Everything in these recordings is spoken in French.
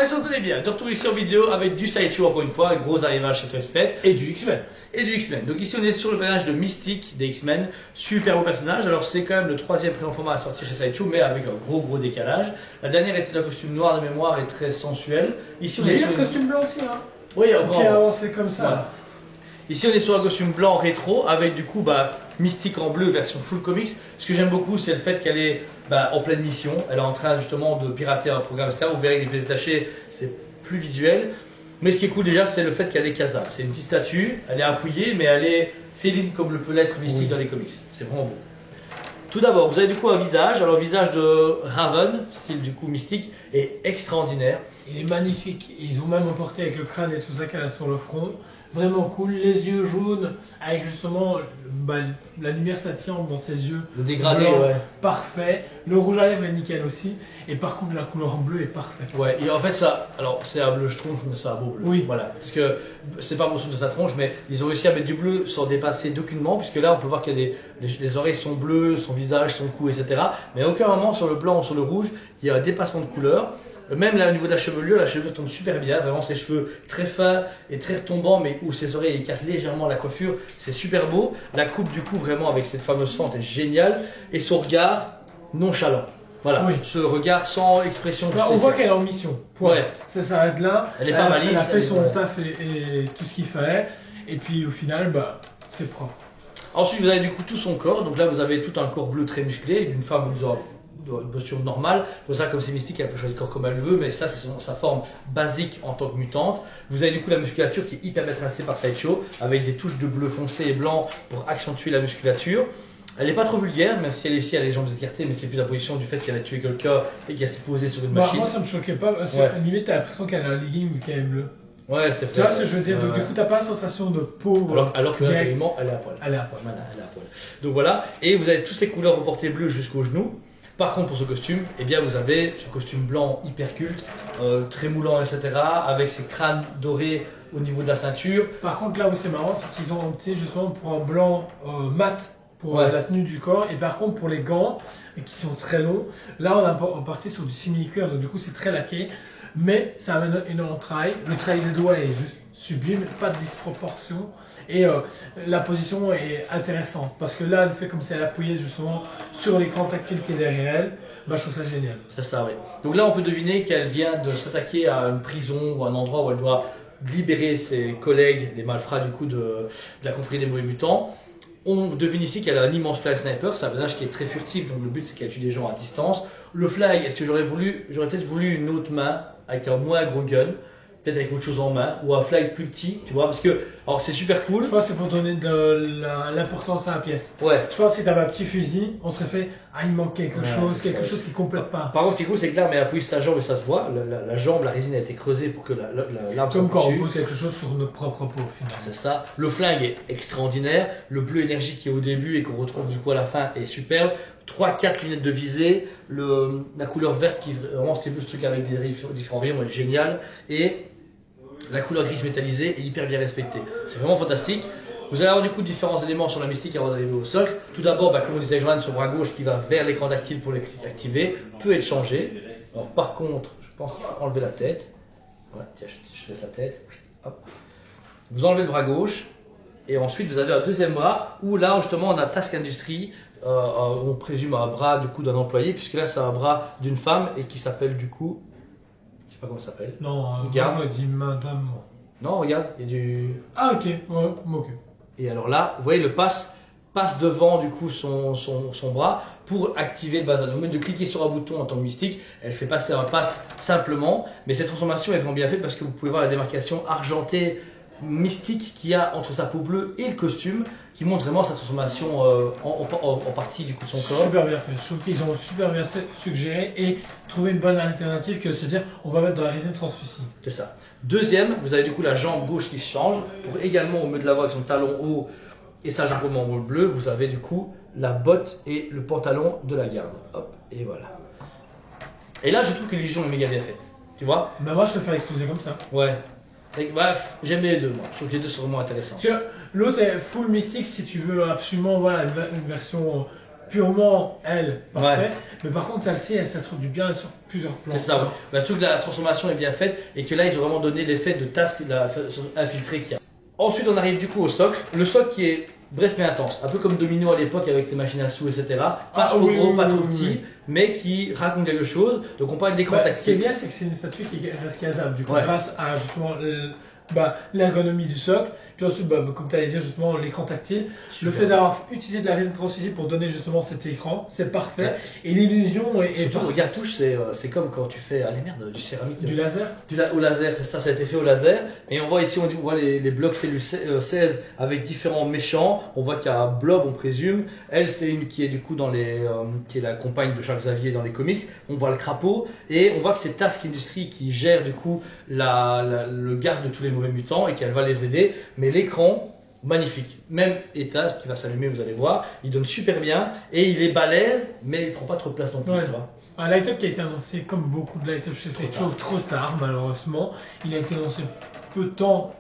j'espère que vous allez bien. De retour ici en vidéo avec du sideshow encore une fois, un gros arrivage chez Toysplay. Et du X-Men. Et du X-Men. Donc ici on est sur le personnage de Mystique des X-Men. Super beau personnage. Alors c'est quand même le troisième prénom format à sortir chez Sideshow, mais avec un gros décalage. La dernière était d'un costume noir de mémoire et très sensuel. Ici on Il y est a sur le costume blanc aussi, hein. Oui, encore. Ok, alors c'est comme ça. Voilà. Ici on est sur un costume blanc rétro avec du coup Mystique en bleu version full comics. Ce que j'aime beaucoup c'est le fait qu'elle est en pleine mission. Elle est en train justement de pirater un programme etc. Vous verrez que les pièces détachées c'est plus visuel. Mais ce qui est cool déjà c'est le fait qu'elle est casable. C'est une petite statue, elle est appuyée mais elle est féline comme le peut l'être Mystique dans les comics. C'est vraiment beau. Tout d'abord vous avez du coup un visage. Alors le visage de Raven, style du coup Mystique, est extraordinaire. Il est magnifique. Ils ont même emporté avec le crâne et tout ça qu'elle a sur le front. Vraiment cool. Les yeux jaunes avec justement la lumière scintillante dans ses yeux. Le dégradé, blanc, ouais. Parfait. Le rouge à lèvres est nickel aussi. Et par contre, la couleur en bleu est parfaite. Ouais, et en fait, ça, alors c'est un bleu, je trouve, mais c'est un beau bleu. Oui. Voilà. Parce que c'est pas pour de sa tronche, mais ils ont réussi à mettre du bleu sans dépasser d'aucunement, puisque là, on peut voir qu'il y a les oreilles sont bleues, son visage, son cou, etc. Mais à aucun moment, sur le blanc ou sur le rouge, il y a un dépassement de couleur. Même là au niveau de la chevelure tombe super bien, vraiment ses cheveux très fins et très retombants, mais où ses oreilles écartent légèrement la coiffure, c'est super beau. La coupe du cou vraiment avec cette fameuse fente est géniale et son regard nonchalant. Voilà, oui. Ce regard sans expression. Là, on voit qu'elle est en mission. Ouais. Ça s'arrête là. Elle est pas malice. Elle a fait son taf et tout ce qu'il fallait. Et puis au final, c'est propre. Ensuite, vous avez du coup tout son corps. Donc là, vous avez tout un corps bleu très musclé d'une femme une posture normale. Pour ça, comme c'est Mystique, elle peut choisir le corps comme elle veut, mais ça, c'est sa forme basique en tant que mutante. Vous avez du coup la musculature qui est hyper bien tracée par Sideshow, avec des touches de bleu foncé et blanc pour accentuer la musculature. Elle n'est pas trop vulgaire, même si elle ici a les jambes écartées, mais c'est plus la position du fait qu'elle a tué quelqu'un et qu'elle s'est posée sur une machine. Moi, ça me choquait pas, parce que limite, t'as l'impression qu'elle a un legging vu qu'elle est bleue. Ouais, c'est tu vois ce que je veux dire, donc du coup, t'as pas la sensation de peau. Alors que naturellement, elle est à poil. Elle est à poil. Voilà, elle est à poil. Donc voilà, et vous avez toutes ces couleurs reportées bleues jusqu'aux genoux. Par contre, pour ce costume, eh bien, vous avez ce costume blanc hyper culte, très moulant, etc., avec ses crânes dorés au niveau de la ceinture. Par contre, là où c'est marrant, c'est qu'ils ont opté justement pour un blanc mat pour la tenue du corps, et par contre pour les gants, qui sont très longs, là on est parti sur du simili-cuir, donc du coup c'est très laqué, mais ça amène énormément de travail. Le travail des doigts est juste sublime, pas de disproportion, et la position est intéressante, parce que là elle fait comme si elle appuyait justement sur l'écran tactile qui est derrière elle. Je trouve ça génial. C'est ça, oui. Donc là on peut deviner qu'elle vient de s'attaquer à une prison ou un endroit où elle doit libérer ses collègues, les malfrats du coup de la confrérie des mauvais mutants. On devine ici qu'elle a un immense flag sniper, c'est un personnage qui est très furtif, donc le but c'est qu'elle tue des gens à distance. Le flag, est-ce que j'aurais peut-être voulu une autre main avec un moins gros gun, peut-être avec autre chose en main, ou un flag plus petit, tu vois, parce que, alors c'est super cool. Je pense que c'est pour donner de l'importance à la pièce. Ouais. Je pense que si t'avais un petit fusil, on serait fait, il manque quelque chose qui complète pas. Par contre, ce qui est cool, c'est que là, mais appuie sa jambe et ça se voit, la jambe, la résine a été creusée pour que l'arme soit comme quand on pose quelque chose sur notre propre peau, finalement. C'est ça. Le flingue est extraordinaire, le bleu énergie qui est au début et qu'on retrouve du coup à la fin est superbe. 3-4 lunettes de visée, la couleur verte qui vraiment c'est ce truc avec des différents rayons est génial, et la couleur grise métallisée est hyper bien respectée. C'est vraiment fantastique. Vous allez avoir du coup différents éléments sur la Mystique avant d'arriver au socle. Tout d'abord, comme on disait Johan, ce bras gauche qui va vers l'écran tactile pour l'activer peut être changé. Alors, par contre, je pense qu'il faut enlever la tête. Ouais, tiens, je laisse la tête. Hop. Vous enlevez le bras gauche et ensuite vous avez un deuxième bras où là justement on a Task Industry. On présume un bras du coup d'un employé, puisque là c'est un bras d'une femme et qui s'appelle du coup, je sais pas comment ça s'appelle. Non, regarde. moi je dis madame. Non, regarde, il y a du. Ah ok, ouais, ok. Et alors là, vous voyez le passe devant du coup son bras pour activer le bazar. Au lieu de cliquer sur un bouton en tant que Mystique, elle fait passer un pass simplement, mais cette transformation est vraiment bien faite parce que vous pouvez voir la démarcation argentée Mystique qu'il y a entre sa peau bleue et le costume, qui montre vraiment sa transformation en partie du coup de son corps. Super bien fait, je trouve qu'ils ont super bien suggéré et trouvé une bonne alternative que de se dire on va mettre dans la résine translucide. C'est ça. Deuxième, vous avez du coup la jambe gauche qui se change, pour également au milieu de la voie avec son talon haut et sa jambe au bleu, vous avez du coup la botte et le pantalon de la garde. Hop, et voilà. Et là je trouve que l'illusion est méga bien faite, tu vois. Mais moi je préfère l'exploser comme ça. Ouais. Bref, j'aime les deux, moi. Je trouve que les deux sont vraiment intéressants. L'autre est full Mystique si tu veux absolument une version purement, elle, parfait. Mais par contre, celle-ci, elle s'introduit bien sur plusieurs plans. C'est ça, ouais. Bah, surtout que la transformation est bien faite et que là, ils ont vraiment donné l'effet de task infiltré qu'il y a. Ensuite, on arrive du coup au socle. Le socle qui est bref mais intense. Un peu comme Domino à l'époque avec ses machines à sous, etc. Pas trop gros, pas trop petit, mais qui raconte quelque chose. Donc on parle d'écran tactile. Ce qui est bien, c'est que c'est une statue qui est rescasable. Du coup, grâce à justement l'ergonomie du socle. Puis ensuite, comme tu allais dire, justement, l'écran tactile. Super. Le fait d'avoir utilisé de la résine translucide pour donner justement cet écran, c'est parfait. Ouais. Et l'illusion est. Surtout, regarde, touche, c'est comme quand tu fais du céramique. Du laser au laser, c'est ça, ça a été fait au laser. Et on voit ici, on voit les blocs cellules 16 avec différents méchants. On voit qu'il y a un blob, on présume. Elle, c'est une qui est du coup qui est la compagne de Charles Xavier dans les comics. On voit le crapaud. Et on voit que c'est Task Industries qui gère du coup le garde de tous les mauvais mutants et qu'elle va les aider. Mais l'écran, magnifique. Même état, ce qui va s'allumer, vous allez voir, il donne super bien et il est balèze, mais il prend pas trop de place non plus. Ouais. Un light-up qui a été annoncé, comme beaucoup de light-up chez Sideshow, trop tard malheureusement. Il a été annoncé peu de temps,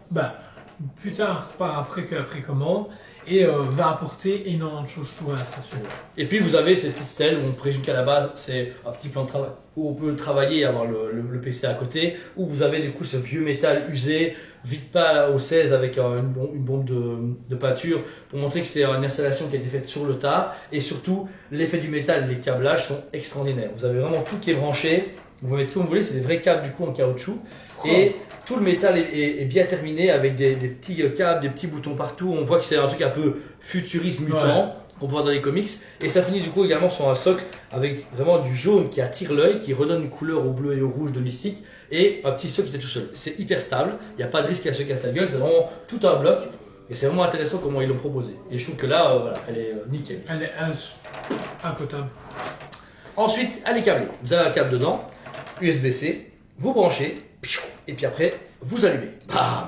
plus tard par après qu'après commande. Et va apporter énormément de choses à la statue. Et puis vous avez ces petites stèles où on présume qu'à la base c'est un petit plan de travail où on peut travailler et avoir le PC à côté, où vous avez du coup ce vieux métal usé, vite pas au 16 avec une bombe de peinture pour montrer que c'est une installation qui a été faite sur le tard, et surtout l'effet du métal, les câblages sont extraordinaires. Vous avez vraiment tout qui est branché. Vous pouvez mettre comme vous voulez, c'est des vrais câbles du coup en caoutchouc. Et tout le métal est bien terminé avec des petits câbles, des petits boutons partout. On voit que c'est un truc un peu futuriste mutant qu'on peut voir dans les comics. Et ça finit du coup également sur un socle avec vraiment du jaune qui attire l'œil, qui redonne une couleur au bleu et au rouge de Mystique. Et un petit socle qui était tout seul. C'est hyper stable, il n'y a pas de risque qu'elle se casse la gueule, c'est vraiment tout un bloc. Et c'est vraiment intéressant comment ils l'ont proposé. Et je trouve que là, voilà, elle est nickel. Elle est incotable. Ensuite, elle est câblée. Vous avez un câble dedans. USB-C, vous branchez, et puis après, vous allumez. Bam.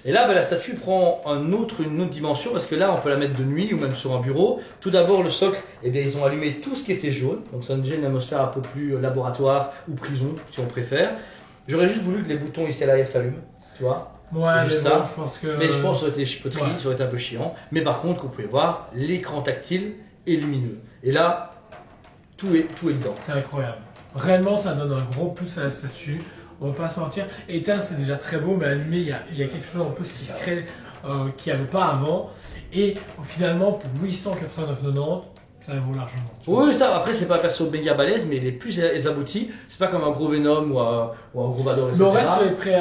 Et là, la statue prend une autre dimension, parce que là, on peut la mettre de nuit ou même sur un bureau. Tout d'abord, le socle, ils ont allumé tout ce qui était jaune, donc ça donne déjà une atmosphère un peu plus laboratoire ou prison, si on préfère. J'aurais juste voulu que les boutons ici à l'arrière s'allument, tu vois. Ouais, juste mais ça. bon, je pense que... Mais je pense que ça aurait été chipoterie, ça aurait été un peu chiant. Mais par contre, vous pouvez voir, l'écran tactile est lumineux. Et là, tout est dedans. C'est incroyable. Réellement, ça donne un gros plus à la statue. On va pas se mentir. Éteint, c'est déjà très beau, mais allumé, il y a quelque chose en plus qui se crée, qu'il n'y avait pas avant. Et finalement, pour 889,90, ça vaut largement. Oui, ça, après, c'est pas un perso méga balèze, mais il est plus abouti. C'est pas comme un gros Venom ou un gros Vador, etc. Le reste sur les prix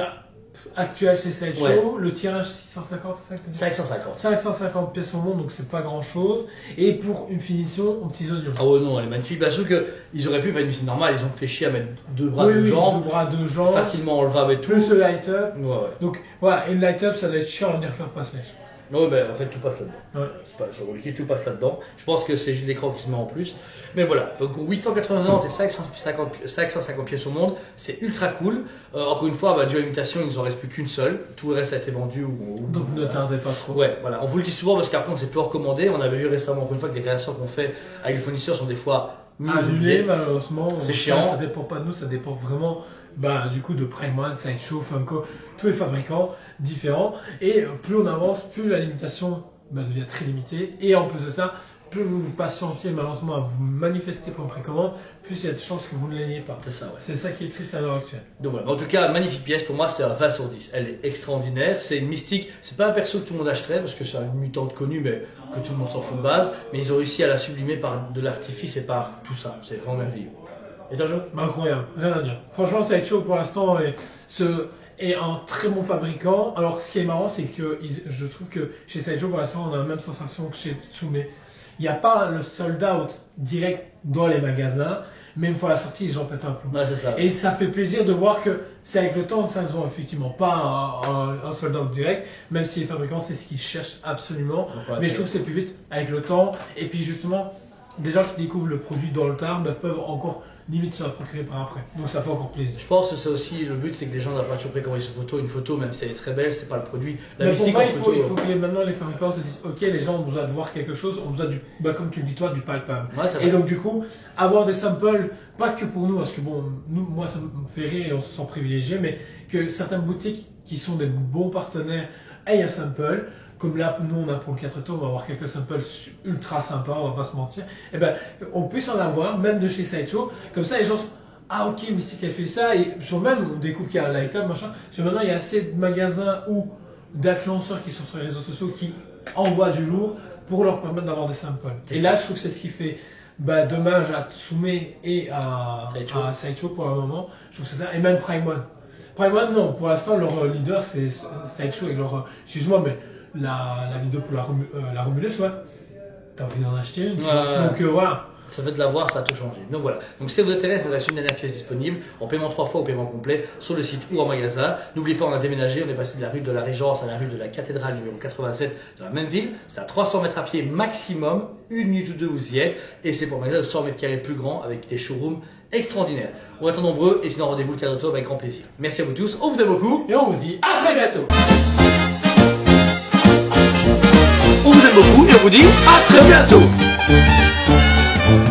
actuels chez Sideshow, le tirage 550 pièces au monde, donc c'est pas grand chose. Et pour une finition aux petits oignons. Ah ouais, non, elle est magnifique. Surtout qu'ils auraient pu faire une finition normale, ils ont fait chier à mettre deux bras, deux jambes. Deux bras, deux jambes. Facilement enlevable et tout. Plus le light-up. Ouais. Donc voilà, et le light-up, ça doit être chiant à venir faire passer. Oui, en fait, tout passe là-dedans. Ouais. C'est compliqué, tout passe là-dedans. Je pense que c'est juste l'écran qui se met en plus. Mais voilà, donc 890 et 550 pièces au monde, c'est ultra cool. Encore une fois, dû à l'imitation, il nous en reste plus qu'une seule. Tout le reste a été vendu. Donc ne tardez pas trop. Ouais, voilà. On vous le dit souvent parce qu'après, on ne s'est plus recommandé. On avait vu récemment, encore une fois, que les créations qu'on fait avec les fournisseurs sont des fois annulées, malheureusement. C'est chiant. Ça dépend pas de nous, ça dépend vraiment du coup de Prime One, Sideshow, Funko, tous les fabricants différents. Et plus on avance, plus la limitation devient très limitée. Et en plus de ça, plus vous vous patientiez malheureusement à vous manifester pour une précommande, plus il y a de chances que vous ne l'ayez pas. C'est ça, ouais. C'est ça qui est triste à l'heure actuelle. Donc voilà, en tout cas, magnifique pièce, pour moi c'est un 20 sur 10. Elle est extraordinaire, c'est une Mystique, c'est pas un perso que tout le monde achèterait parce que c'est une mutante connue mais que tout le monde s'en fout de base, mais ils ont réussi à la sublimer par de l'artifice et par tout ça, c'est vraiment merveilleux. Et ton jeu? Incroyable, rien à dire. Franchement, Sideshow pour l'instant est un très bon fabricant. Alors ce qui est marrant, c'est que je trouve que chez Sideshow pour l'instant on a la même sensation que chez Tsume. Il n'y a pas le sold out direct dans les magasins, mais une fois la sortie, les gens pètent un plomb. Ouais, c'est ça. Et ça fait plaisir de voir que c'est avec le temps que ça se vend effectivement pas un sold out direct, même si les fabricants c'est ce qu'ils cherchent absolument. Donc, mais je trouve que c'est plus vite avec le temps. Et puis justement, des gens qui découvrent le produit dans le tard peuvent encore limite se la procurer par après. Donc ça fait encore plaisir. Je pense que c'est aussi le but, c'est que les gens n'ont pas toujours précommandé sur photo. Une photo, même si elle est très belle, c'est pas le produit. La Mystique en photo. Il faut que maintenant les fabricants se disent ok, les gens ont besoin de voir quelque chose, ont besoin du, comme tu le dis toi, du palpable. Ouais, et donc du coup, avoir des samples, pas que pour nous, parce que bon, moi ça me fait rire et on se sent privilégié, mais que certaines boutiques qui sont des bons partenaires aient un sample. comme là, nous on a pour le 4 tours, on va avoir quelques samples ultra sympas, on va pas se mentir. Et ben, on puisse en avoir, même de chez Sideshow. Comme ça, les gens se ah ok, mais c'est qu'elle fait ça. Et sur même, on découvre qu'il y a un light-up, machin. Sur maintenant, il y a assez de magasins ou d'influenceurs qui sont sur les réseaux sociaux qui envoient du lourd pour leur permettre d'avoir des samples. Et là, je trouve que c'est ce qui fait dommage à Tsume et à Sideshow pour le moment. Je trouve que c'est ça. Et même Prime One. Prime One, non, pour l'instant, leur leader c'est Sideshow et leur. Excuse-moi, mais la vidéo pour la Romulus, ouais. T'as envie d'en acheter une, tu vois. Donc voilà. Ça fait de l'avoir, ça a tout changé. Donc voilà. Donc si ça vous intéresse, il reste une dernière pièce disponible en paiement 3 fois ou paiement complet sur le site ou en magasin. N'oubliez pas, on a déménagé, on est passé de la rue de la Régence à la rue de la Cathédrale numéro 87 dans la même ville. C'est à 300 mètres à pied maximum, une minute ou deux vous y êtes. Et c'est pour un magasin de 100 mètres carrés plus grand avec des showrooms extraordinaires. On va être nombreux et sinon rendez-vous le 4 octobre avec grand plaisir. Merci à vous tous, on vous aime beaucoup et on vous dit à très bientôt. On vous aime beaucoup et on vous dit à très bientôt.